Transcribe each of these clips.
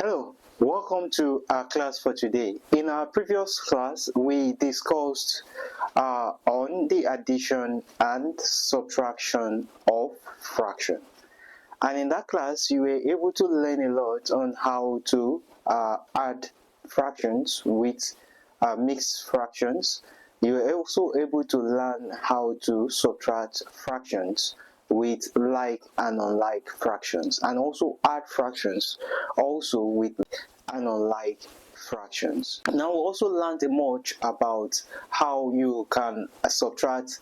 Hello, welcome to our class for today. In our previous class, we discussed on the addition and subtraction of fraction. And in that class, you were able to learn a lot on how to add fractions with mixed fractions. You were also able to learn how to subtract fractions with like and unlike fractions, and also add fractions also with and unlike fractions. Now we also learned much about how you can subtract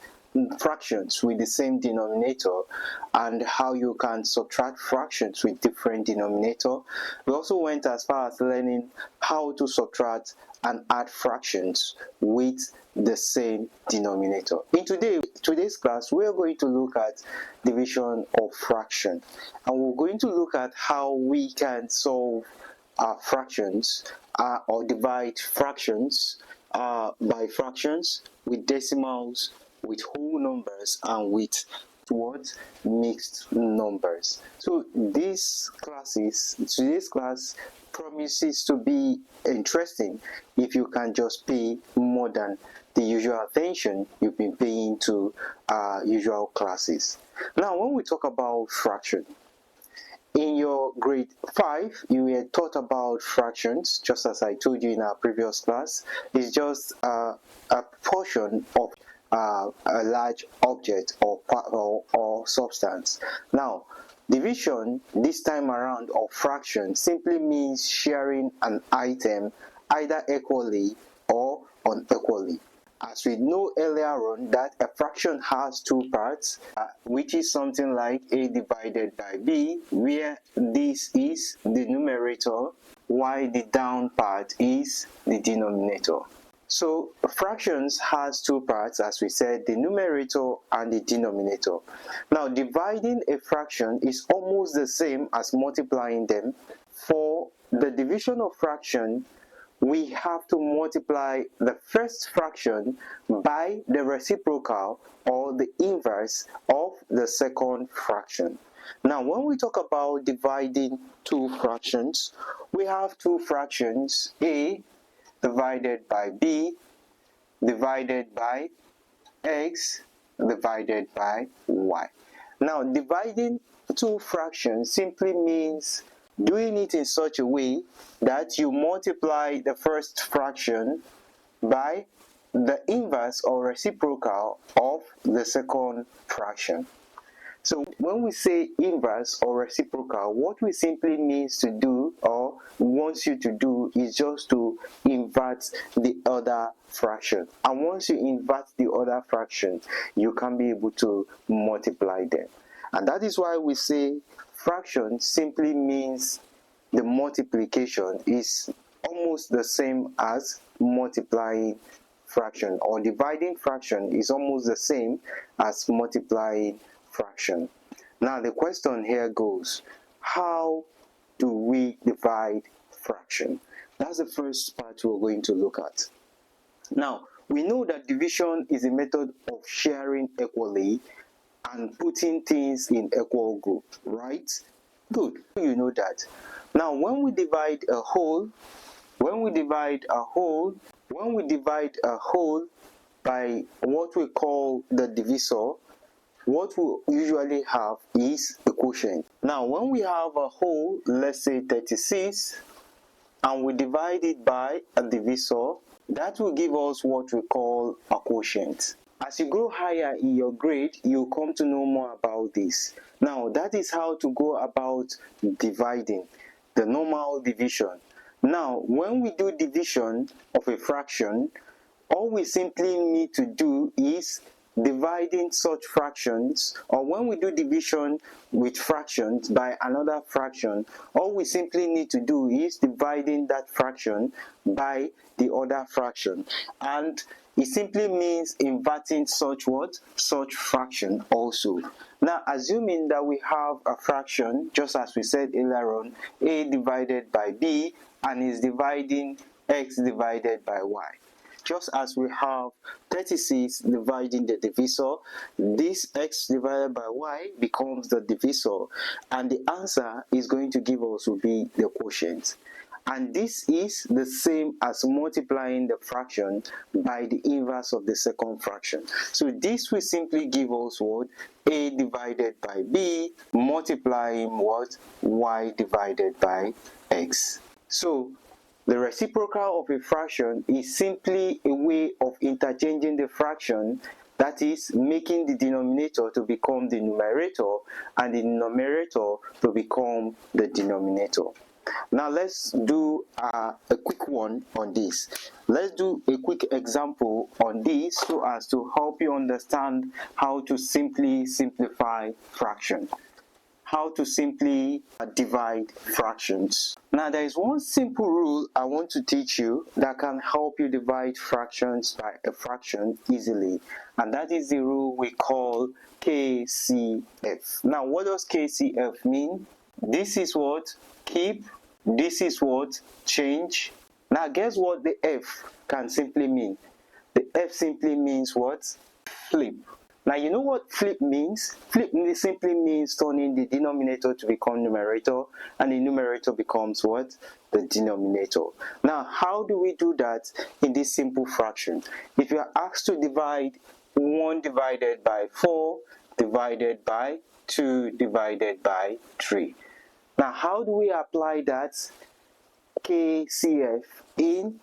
fractions with the same denominator and how you can subtract fractions with different denominator. We also went as far as learning how to subtract and add fractions with the same denominator. In today's class, we are going to look at division of fraction, and we're going to look at how we can solve fractions or divide fractions by fractions with decimals, with whole numbers, and with what mixed numbers. So today's class promises to be interesting if you can just pay more than the usual attention you've been paying to usual classes. Now, when we talk about fraction, in your grade 5, you were taught about fractions, just as I told you in our previous class. It's just a portion of a large object or substance. Now, division this time around of fraction simply means sharing an item either equally or unequally. As we know earlier on that a fraction has two parts, which is something like a divided by b, where this is the numerator while the down part is the denominator. So fractions has two parts, as we said, the numerator and the denominator. Now, dividing a fraction is almost the same as multiplying them. For the division of fraction, we have to multiply the first fraction by the reciprocal or the inverse of the second fraction. Now, when we talk about dividing two fractions, we have two fractions, a divided by b divided by x divided by y. Now, dividing two fractions simply means doing it in such a way that you multiply the first fraction by the inverse or reciprocal of the second fraction. So when we say inverse or reciprocal, what we simply means to do or wants you to do is just to invert the other fraction. And once you invert the other fraction, you can be able to multiply them. And that is why we say fraction simply means the multiplication is almost the same as multiplying fraction, or dividing fraction is almost the same as multiplying fraction. Now the question here goes, how do we divide fraction? That's the first part we're going to look at. Now, we know that division is a method of sharing equally and putting things in equal group, right? Good, you know that. Now, when we divide a whole by what we call the divisor, what we usually have is a quotient. Now, when we have a whole, let's say 36, and we divide it by a divisor, that will give us what we call a quotient. As you grow higher in your grade, you'll come to know more about this. Now, that is how to go about dividing, the normal division. Now, when we do division of a fraction, all we simply need to do is dividing such fractions, or when we do division with fractions by another fraction, all we simply need to do is dividing that fraction by the other fraction, and it simply means inverting such fraction also. Now, assuming that we have a fraction, just as we said earlier on, a divided by b, and is dividing x divided by y. just as we have 36 dividing the divisor, this x divided by y becomes the divisor, and the answer is going to give us will be the quotient. And this is the same as multiplying the fraction by the inverse of the second fraction. So this will simply give us what? A divided by b multiplying what? Y divided by x. So the reciprocal of a fraction is simply a way of interchanging the fraction, that is, making the denominator to become the numerator and the numerator to become the denominator. Now let's do a quick one on this. Let's do a quick example on this so as to help you understand how to simply simplify fraction, how to simply divide fractions. Now there is one simple rule I want to teach you that can help you divide fractions by a fraction easily, and that is the rule we call KCF. Now what does KCF mean? This is what? Keep. This is what? Change. Now guess what the F can simply mean? The F simply means what? Flip. Now you know what flip means? Flip simply means turning the denominator to become numerator, and the numerator becomes what? The denominator. Now how do we do that in this simple fraction? If you are asked to divide 1 divided by 4 divided by 2 divided by 3. Now how do we apply that KCF in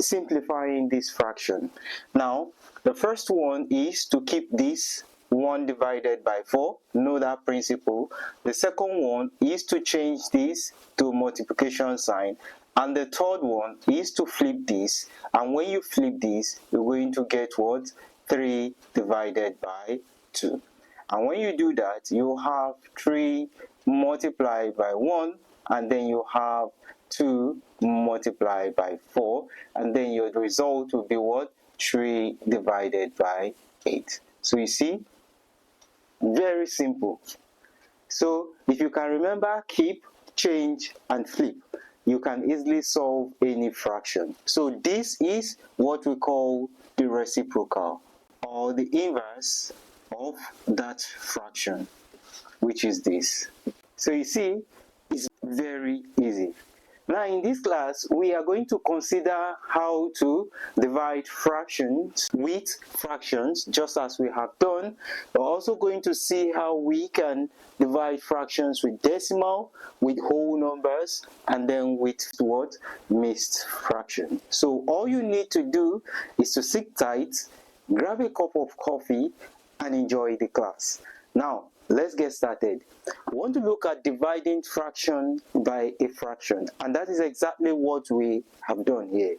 simplifying this fraction? Now the first one is to keep this 1 divided by 4, know that principle. The second one is to change this to multiplication sign, and the third one is to flip this, and when you flip this you're going to get what? 3 divided by 2. And when you do that, you have 3 multiplied by 1, and then you have 2 multiplied by 4, and then your result will be what? 3 divided by 8. So you see, very simple. So if you can remember keep, change, and flip, you can easily solve any fraction. So this is what we call the reciprocal, or the inverse of that fraction, which is this. So you see, it's very easy. Now in this class, we are going to consider how to divide fractions with fractions, just as we have done. We're also going to see how we can divide fractions with decimal, with whole numbers, and then with what? Mixed fraction. So all you need to do is to sit tight, grab a cup of coffee, and enjoy the class. Now let's get started. We want to look at dividing fraction by a fraction, and that is exactly what we have done here.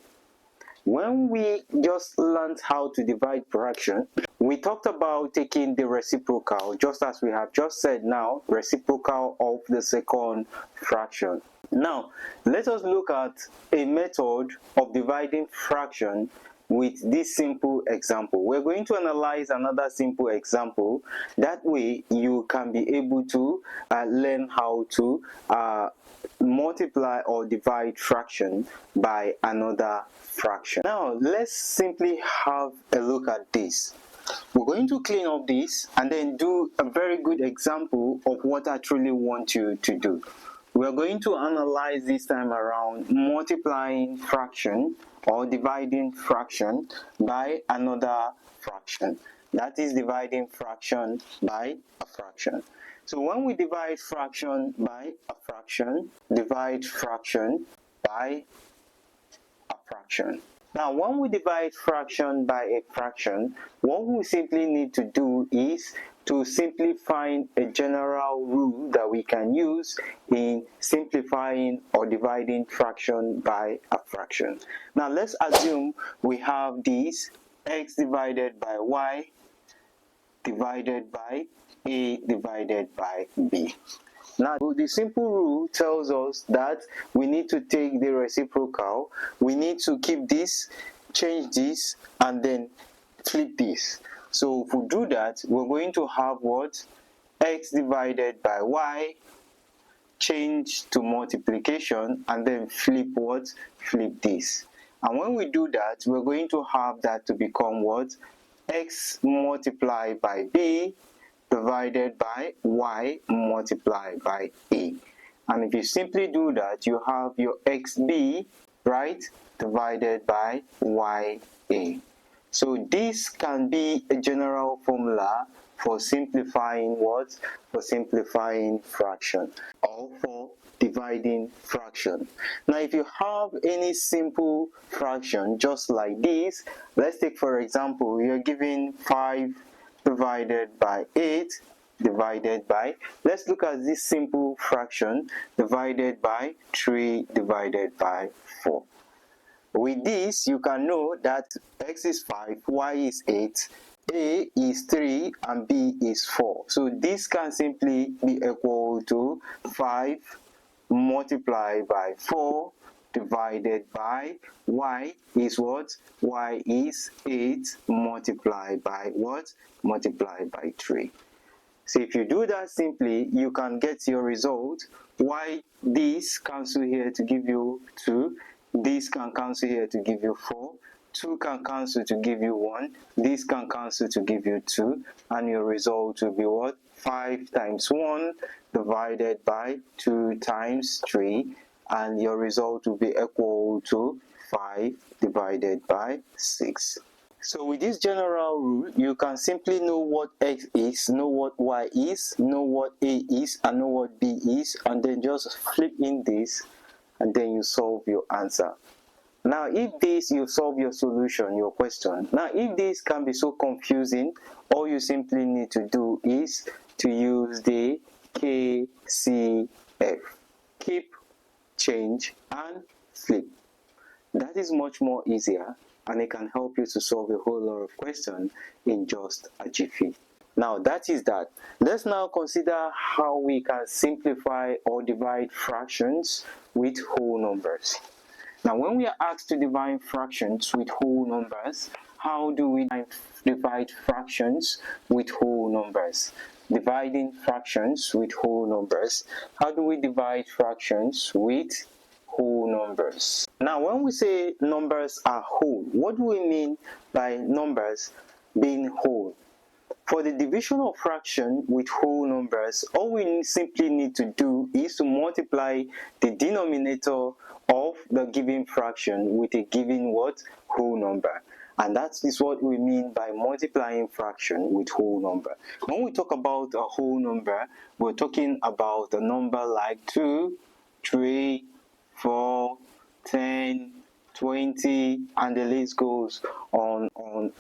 When we just learned how to divide fraction, we talked about taking the reciprocal, just as we have just said now, reciprocal of the second fraction. Now let us look at a method of dividing fraction with this simple example. We're going to analyze another simple example. That way you can be able to learn how to multiply or divide fraction by another fraction. Now let's simply have a look at this. We're going to clean up this and then do a very good example of what I truly want you to do. We're going to analyze this time around multiplying fraction or dividing fraction by another fraction. That is dividing fraction by a fraction. So when we divide fraction by a fraction, divide fraction by a fraction. Now when we divide fraction by a fraction, what we simply need to do is to simply find a general rule that we can use in simplifying or dividing fraction by a fraction. Now let's assume we have this x divided by y divided by a divided by b. Now the simple rule tells us that we need to take the reciprocal, we need to keep this, change this, and then flip this. So if we do that, we're going to have what? X divided by y, change to multiplication, and then flip what? Flip this. And when we do that, we're going to have that to become what? X multiplied by b divided by y multiplied by a. And if you simply do that, you have your xb, right, divided by ya. So this can be a general formula for simplifying what? For simplifying fraction or for dividing fraction. Now if you have any simple fraction just like this, let's take for example, you're given 5 divided by 8 divided by, let's look at this simple fraction, divided by 3 divided by 4. With this, you can know that x is 5, y is 8, a is 3, and b is 4. So this can simply be equal to 5 multiplied by 4 divided by y is what? Y is 8 multiplied by what? Multiplied by 3. So if you do that simply, you can get your result. Y this cancel here to give you 2. This can cancel here to give you 4. 2 can cancel to give you 1. This can cancel to give you 2. And your result will be what? 5 times 1 divided by 2 times 3. And your result will be equal to 5 divided by 6. So with this general rule, you can simply know what x is, know what y is, know what a is, and know what b is, and then just flip in this, and then you solve your answer. Now if this, you solve your solution, your question. Now if this can be so confusing, all you simply need to do is to use the KCF. Keep, change, and flip. That is much more easier, and it can help you to solve a whole lot of questions in just a jiffy. Now that is that. Let's now consider how we can simplify or divide fractions with whole numbers. Now when we are asked to divide fractions with whole numbers, how do we divide fractions with whole numbers? Dividing fractions with whole numbers. How do we divide fractions with whole numbers? Now when we say numbers are whole, what do we mean by numbers being whole? For the division of fraction with whole numbers, all we simply need to do is to multiply the denominator of the given fraction with a given what? Whole number. And that is what we mean by multiplying fraction with whole number. When we talk about a whole number, we're talking about a number like 2, 3, 4, 10, 20, and the list goes on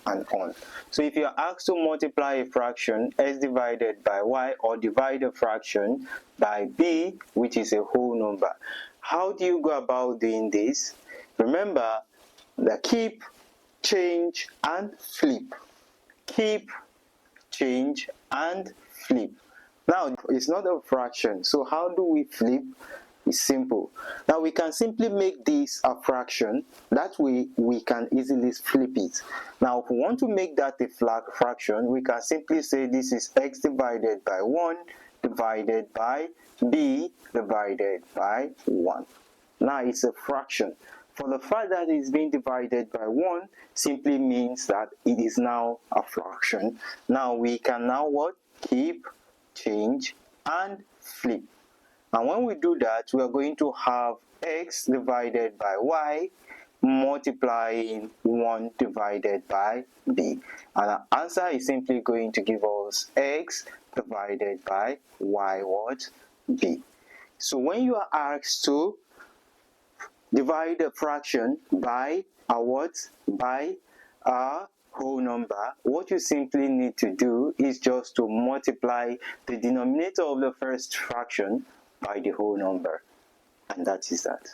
and on. So if you are asked to multiply a fraction x divided by y, or divide a fraction by b, which is a whole number, how do you go about doing this? Remember the keep, change, and flip. Keep, change, and flip. Now it's not a fraction, so how do we flip? It's simple. Now we can simply make this a fraction. That way we can easily flip it. Now if we want to make that a fraction, we can simply say this is x divided by 1 divided by b divided by 1. Now it's a fraction. For the fact that it's being divided by 1 simply means that it is now a fraction. Now we can now what? Keep, change, and flip. And when we do that, we are going to have x divided by y multiplying 1 divided by b. And our answer is simply going to give us x divided by y what? B. So when you are asked to divide a fraction by a what? By a whole number, what you simply need to do is just to multiply the denominator of the first fraction by the whole number, and that is that.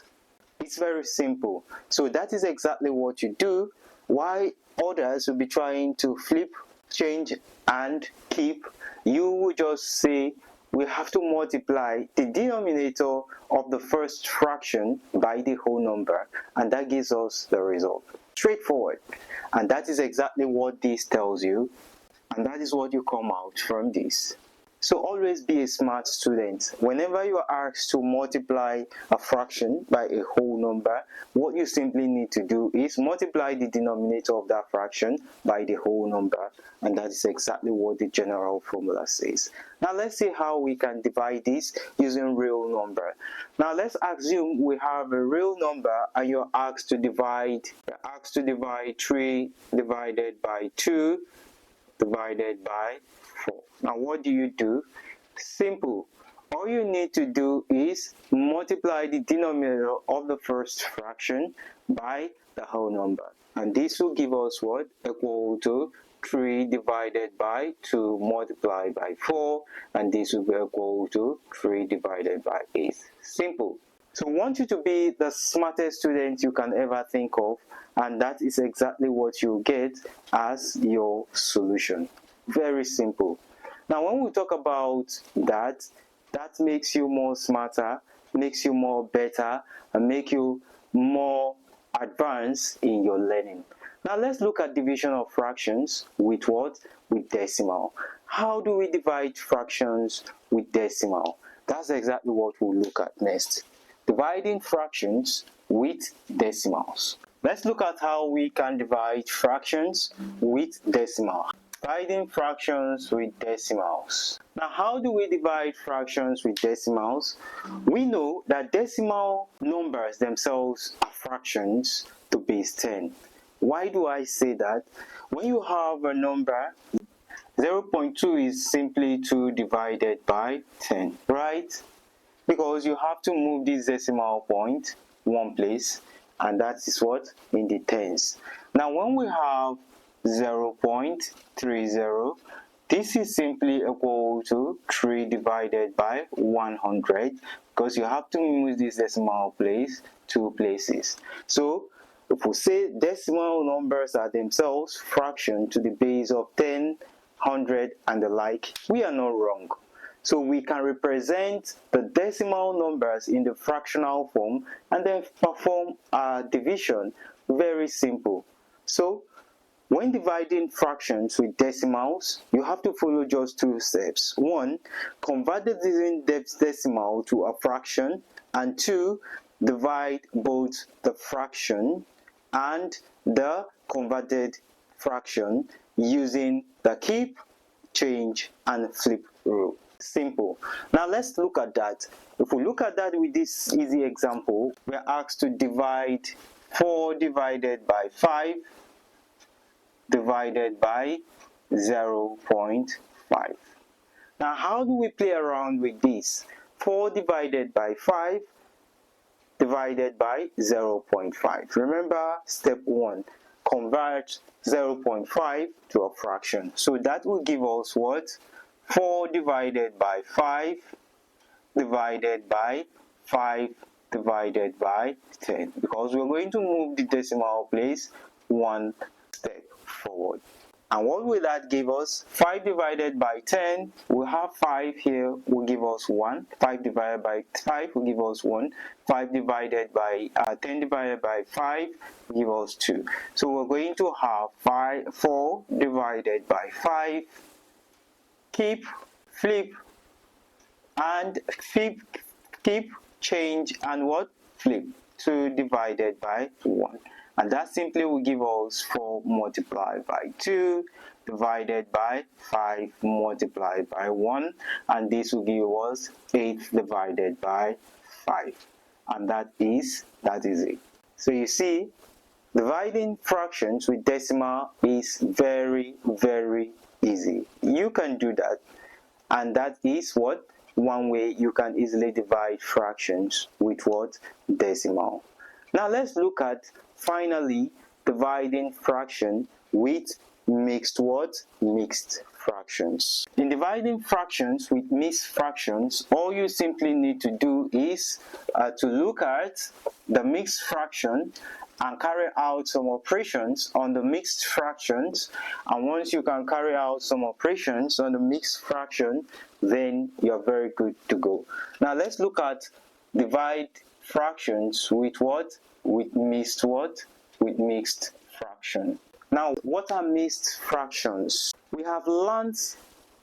It's very simple. So that is exactly what you do. While others will be trying to flip, change, and keep, you will just say we have to multiply the denominator of the first fraction by the whole number, and that gives us the result. Straightforward. And that is exactly what this tells you, and that is what you come out from this. So always be a smart student. Whenever you are asked to multiply a fraction by a whole number, what you simply need to do is multiply the denominator of that fraction by the whole number, and that is exactly what the general formula says. Now let's see how we can divide this using real number. Now let's assume we have a real number and you're asked to divide 3 divided by 2 divided by 4. Now what do? Simple. All you need to do is multiply the denominator of the first fraction by the whole number, and this will give us what? Equal to 3 divided by 2 multiplied by 4, and this will be equal to 3 divided by 8. Simple. So I want you to be the smartest student you can ever think of, and that is exactly what you get as your solution. Very simple. Now when we talk about that makes you more smarter, makes you more better, and make you more advanced in your learning. Now let's look at division of fractions with what? With decimal. How do we divide fractions with decimal? That's exactly what we'll look at next. Dividing fractions with decimals. Let's look at how we can divide fractions with decimal. Dividing fractions with decimals. Now, how do we divide fractions with decimals? We know that decimal numbers themselves are fractions to base 10. Why do I say that? When you have a number, 0.2 is simply 2 divided by 10, right? Because you have to move this decimal point one place, and that is what? In the tens. Now when we have 0.30, this is simply equal to 3 divided by 100, because you have to move this decimal place 2 places. So if we say decimal numbers are themselves fraction to the base of 10, 100 and the like, we are not wrong. So we can represent the decimal numbers in the fractional form and then perform a division. Very simple. So when dividing fractions with decimals, you have to follow just 2 steps. 1, convert the decimal to a fraction, and 2, divide both the fraction and the converted fraction using the keep, change, and flip rule. Simple. Now let's look at that. If we look at that with this easy example, we are asked to divide 4 divided by 5 divided by 0.5. Now how do we play around with this? 4 divided by 5 divided by 0.5. Remember step 1, convert 0.5 to a fraction. So that will give us what? 4 divided by 5 divided by 5 divided by 10, because we're going to move the decimal place 1 step forward. And what will that give us? 5 divided by 10, we have 5 here, will give us 1. 5 divided by 5 will give us 1. 5 divided by 10 divided by 5 will give us 2. So we're going to have 4 divided by 5, keep, flip, and keep, change, and what? Flip. 2 divided by 1. And that simply will give us 4 multiplied by 2 divided by 5 multiplied by 1, and this will give us 8 divided by 5. And that is it. So you see, dividing fractions with decimal is very, very easy. You can do that, and that is what? One way you can easily divide fractions with what? Decimal. Now let's look at finally dividing fraction with mixed what? Mixed fractions. In dividing fractions with mixed fractions, all you simply need to do is to look at the mixed fraction and carry out some operations on the mixed fractions, and once you can carry out some operations on the mixed fraction, then you're very good to go. Now let's look at divide fractions with what? With mixed what? With mixed fraction. Now what are mixed fractions? We have learned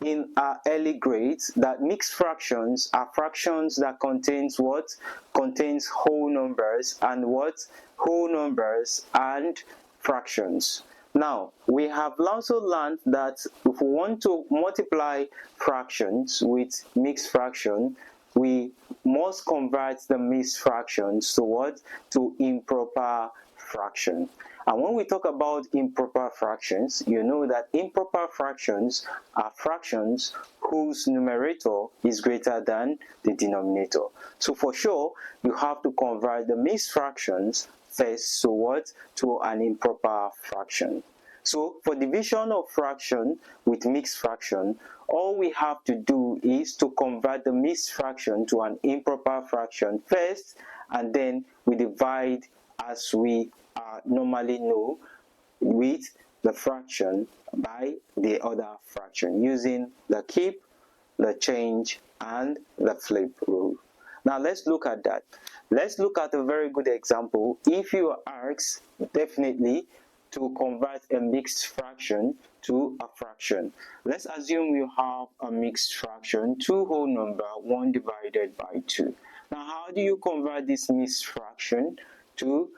in our early grades that mixed fractions are fractions that contains what? Contains whole numbers and what? Whole numbers and fractions. Now, we have also learned that if we want to multiply fractions with mixed fraction, we must convert the mixed fractions to what? To improper fraction. And when we talk about improper fractions, you know that improper fractions are fractions whose numerator is greater than the denominator. So for sure, you have to convert the mixed fractions first to what? To an improper fraction. So for division of fraction with mixed fraction, all we have to do is to convert the mixed fraction to an improper fraction first, and then we divide as we normally know with the fraction by the other fraction using the keep, the change, and the flip rule. Now let's look at that. Let's look at a very good example. If you are asked definitely to convert a mixed fraction to a fraction, let's assume you have a mixed fraction, 2 whole number, 1 divided by 2. Now how do you convert this mixed fraction to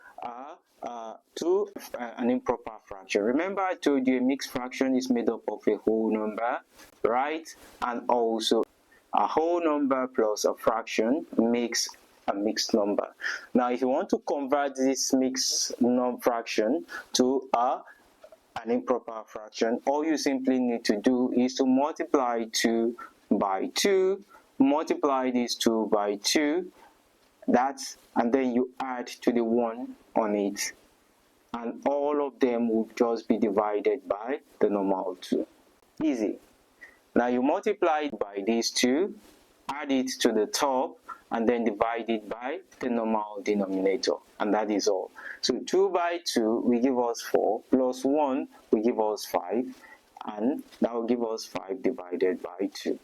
an improper fraction? Remember, I told you a mixed fraction is made up of a whole number, right? And also a whole number plus a fraction makes a mixed number. Now if you want to convert this mixed fraction to an improper fraction, all you simply need to do is to multiply 2 by 2, multiply these 2 by 2, and then you add to the 1 on it, and all of them will just be divided by the normal 2. Easy. Now you multiply it by these 2, add it to the top, and then divide it by the normal denominator, and that is all. So 2 by 2 will give us 4, plus 1 will give us 5, and that will give us 5 divided by 2.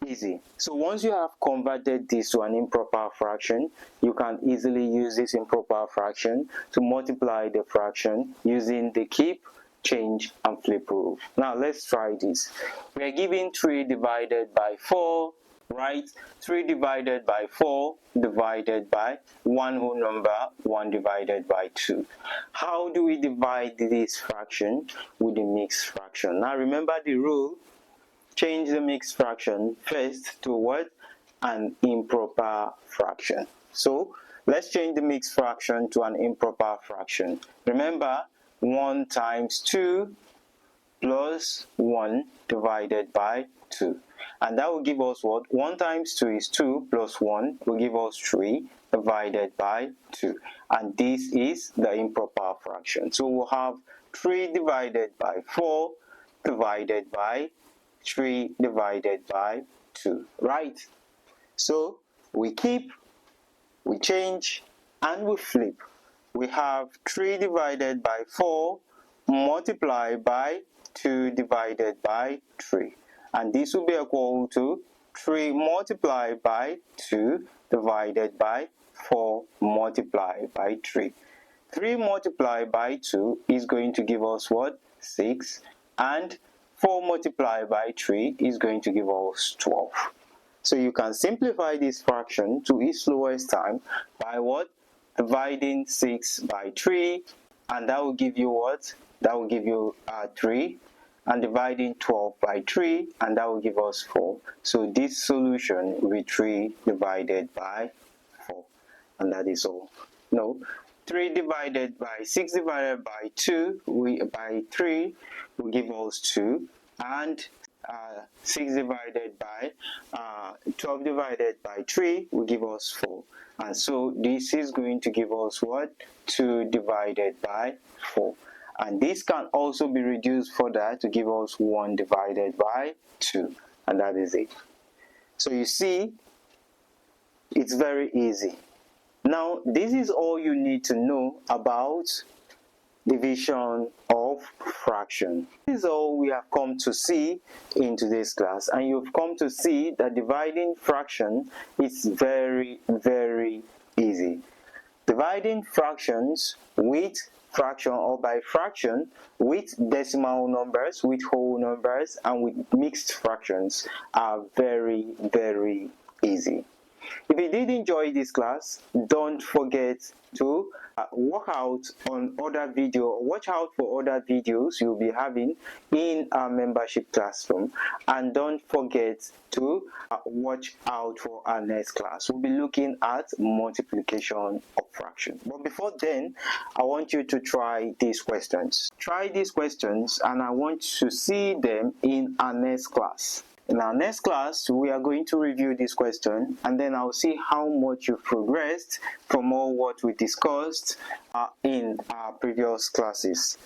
Easy. So once you have converted this to an improper fraction, you can easily use this improper fraction to multiply the fraction using the keep, change, and flip rule. Now let's try this. We are given 3 divided by 4, right? 3 divided by 4 divided by 1 whole number, 1 divided by 2. How do we divide this fraction with the mixed fraction? Now remember the rule. Change the mixed fraction first to what? An improper fraction. So let's change the mixed fraction to an improper fraction. Remember, 1 times 2 plus 1 divided by 2. And that will give us what? 1 times 2 is 2 plus 1 will give us 3 divided by 2. And this is the improper fraction. So we'll have 3 divided by 4 divided by 3 divided by 2, right? So we keep, we change, and we flip. We have 3 divided by 4 multiplied by 2 divided by 3. And this will be equal to 3 multiplied by 2 divided by 4 multiplied by 3. 3 multiplied by 2 is going to give us what? 6. And 4 multiplied by 3 is going to give us 12. So you can simplify this fraction to its lowest time by what? Dividing 6 by 3, and that will give you what? That will give you 3, and dividing 12 by 3, and that will give us 4. So this solution will be 3 divided by 4, and that is all. No, 3 divided by 6 divided by 2 by 3 will give us 2, and 6 divided by 12 divided by 3 will give us 4. And so this is going to give us what? 2 divided by 4. And this can also be reduced further to give us 1 divided by 2. And that is it. So you see, it's very easy. Now, this is all you need to know about division of fraction. This is all we have come to see in today's class, and you've come to see that dividing fraction is very, very easy. Dividing fractions with fraction or by fraction with decimal numbers, with whole numbers, and with mixed fractions are very, very easy. If you did enjoy this class, don't forget to watch out for other videos you'll be having in our membership classroom, and don't forget to watch out for our next class. We'll be looking at multiplication of fractions. But before then, I want you to try these questions. Try these questions, and I want to see them in our next class. In our next class, we are going to review this question, and then I'll see how much you've progressed from all what we discussed in our previous classes.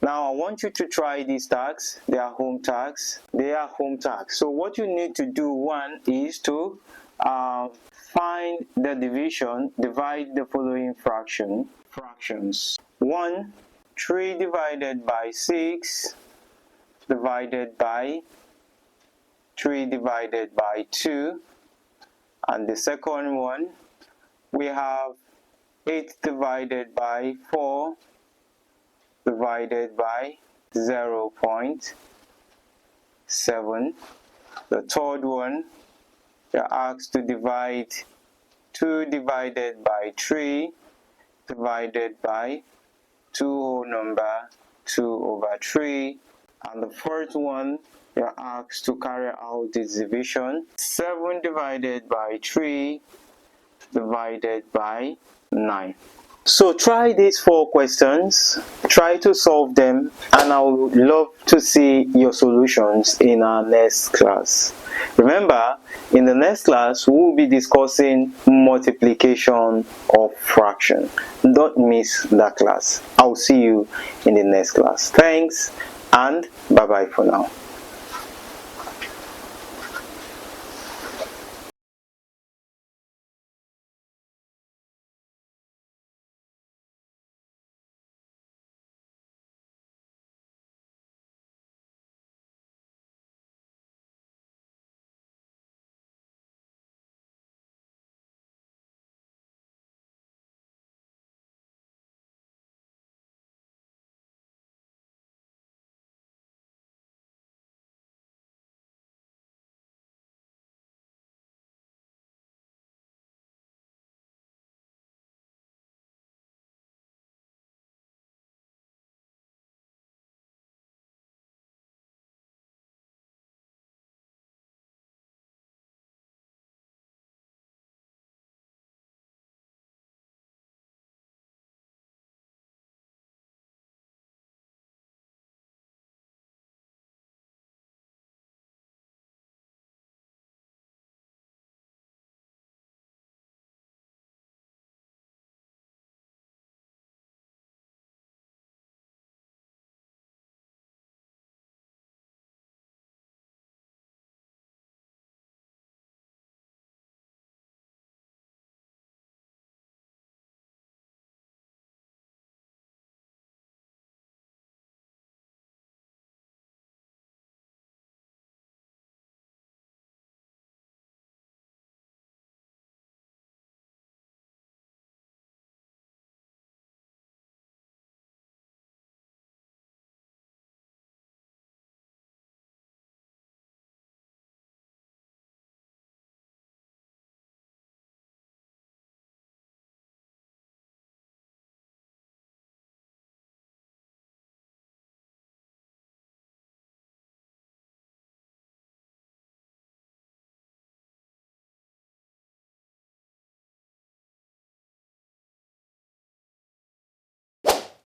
Now, I want you to try these tags. They are home tags. So what you need to do, one, is to find the division, divide the following fractions. 1, 3 divided by 6 divided by 3 divided by 2, and the second one we have 8 divided by 4 divided by 0.7. The third one, you're asked to divide 2 divided by 3 divided by 2 whole number 2/3, and the fourth one, you're asked to carry out this division, 7 divided by 3 divided by 9. So try these 4 questions, try to solve them, and I would love to see your solutions in our next class. Remember, in the next class, we'll be discussing multiplication of fraction. Don't miss that class. I'll see you in the next class. Thanks, and bye-bye for now.